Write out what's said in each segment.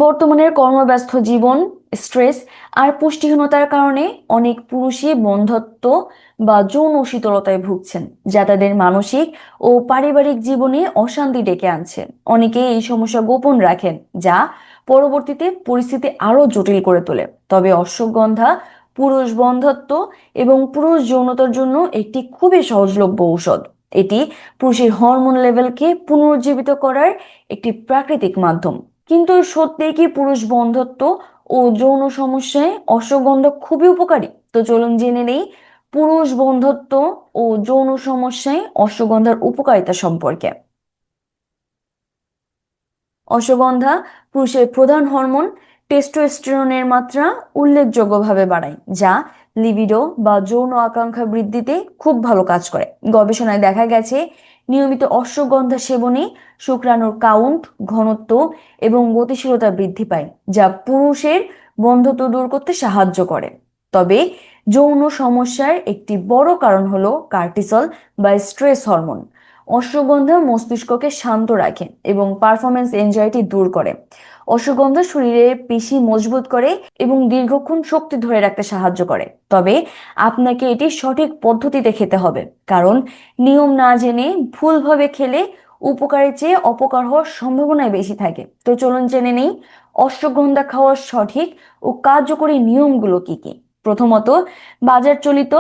বর্তমানের কর্মব্যস্ত জীবন, স্ট্রেস আর পুষ্টিহীনতার কারণে অনেক পুরুষই বন্ধ্যত্ব বা যৌন শীতলতায় ভুগছেন, যা তাদের মানসিক ও পারিবারিক জীবনে অশান্তি ডেকে আনছে। অনেকে এই সমস্যা গোপন রাখেন, যা পরবর্তীতে পরিস্থিতি আরো জটিল করে তোলে। তবে অশ্বগন্ধা পুরুষ বন্ধ্যত্ব এবং পুরুষ যৌনতার জন্য একটি খুবই সহজলভ্য ঔষধ। এটি পুরুষের হরমোন লেভেলকে পুনরুজ্জীবিত করার একটি প্রাকৃতিক মাধ্যম। কিন্তু সত্যিই কি পুরুষ বন্ধ্যত্ব ও যৌন সমস্যায় অশ্বগন্ধা খুবই উপকারী? তো চলুন জেনে নেই পুরুষ বন্ধ্যত্ব ও যৌন সমস্যায় অশ্বগন্ধার উপকারিতা সম্পর্কে। অশ্বগন্ধা পুরুষের প্রধান হরমোন টেস্টোস্টেরনের মাত্রা উল্লেখযোগ্যভাবে বাড়ায়, যা লিবিডো বা যৌন আকাঙ্ক্ষা বৃদ্ধিতে খুব ভালো কাজ করে। গবেষণায় দেখা গেছে নিয়মিত অশ্বগন্ধা সেবনে শুক্রাণুর কাউন্ট, ঘনত্ব এবং গতিশীলতা বৃদ্ধি পায়, যা পুরুষের বন্ধ্যত্ব দূর করতে সাহায্য করে। তবে যৌন সমস্যার একটি বড় কারণ হলো কার্টিসল বা স্ট্রেস হরমোন। অশ্বগন্ধা মস্তিষ্ককে শান্ত রাখে এবং পারফরমেন্স এনজাইটি দূর করে। অশ্বগন্ধা শরীরের পেশি মজবুত করে এবং দীর্ঘক্ষণ শক্তি ধরে রাখতে সাহায্য করে। তবে আপনাকে এটি সঠিক পদ্ধতিতে খেতে হবে, কারণ নিয়ম না জেনে ভুলভাবে খেলে উপকারের চেয়ে অপকার হওয়ার সম্ভাবনাই বেশি থাকে। তো চলুন জেনে নেই অশ্বগন্ধা খাওয়ার সঠিক ও কার্যকরী নিয়মগুলো কি কি। প্রথমত, বাজার চলিত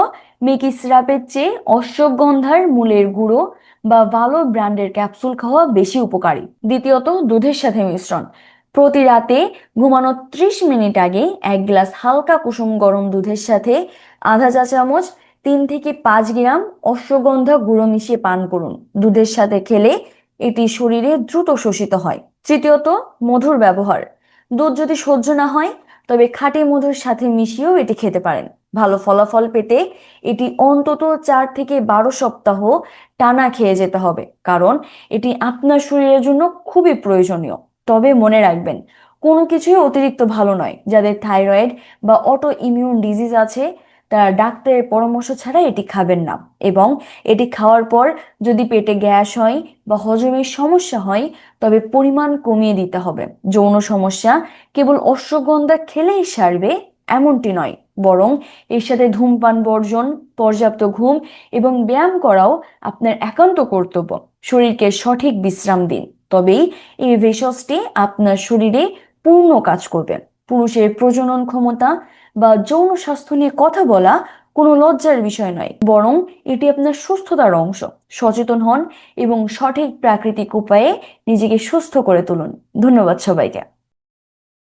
মেকি সিরাপের চেয়ে অশ্বগন্ধার মূলের গুঁড়ো বা ভালো ব্র্যান্ডের ক্যাপসুল খাওয়া বেশি উপকারী। দ্বিতীয়ত, দুধের সাথে মিশ্রণ। প্রতি রাতে ঘুমানোর 30 মিনিট আগে 1 গ্লাস হালকা কুসুম গরম দুধের সাথে আধা চা চামচ 3 থেকে 5 গ্রাম অশ্বগন্ধা গুঁড়ো মিশিয়ে পান করুন। দুধের সাথে খেলে এটি শরীরে দ্রুত শোষিত হয়। তৃতীয়ত, মধুর ব্যবহার। দুধ যদি সহ্য না হয়, তবে খাঁটি মধুর সাথে মিশিয়েও এটি খেতে পারেন। ভালো ফলাফল পেতে এটি অন্তত 4 থেকে 12 সপ্তাহ টানা খেয়ে যেতে হবে, কারণ এটি আপনার শরীরের জন্য খুবই প্রয়োজনীয়। তবে মনে রাখবেন, কোনো কিছুই অতিরিক্ত ভালো নয়। যাদের থাইরয়েড বা অটো ইমিউন ডিজিজ আছে, তারা ডাক্তারের পরামর্শ ছাড়া এটি খাবেন না। এবং এটি খাওয়ার পর যদি পেটে গ্যাস হয় বা হজমের সমস্যা হয়, তবে পরিমাণ কমিয়ে দিতে হবে। যৌন সমস্যা কেবল অশ্বগন্ধা খেলেই সারবে এমনটি নয়, বরং এর সাথে ধূমপান বর্জন, পর্যাপ্ত ঘুম এবং ব্যায়াম করাও আপনার একান্ত কর্তব্য। শরীরকে সঠিক বিশ্রাম দিন, তবেই এই ভেষজটি আপনার শরীরে পূর্ণ কাজ করবে। পুরুষের প্রজনন ক্ষমতা বা যৌন স্বাস্থ্য নিয়ে কথা বলা কোনো লজ্জার বিষয় নয়, বরং এটি আপনার সুস্থতার অংশ। সচেতন হন এবং সঠিক প্রাকৃতিক উপায়ে নিজেকে সুস্থ করে তুলুন। ধন্যবাদ সবাইকে।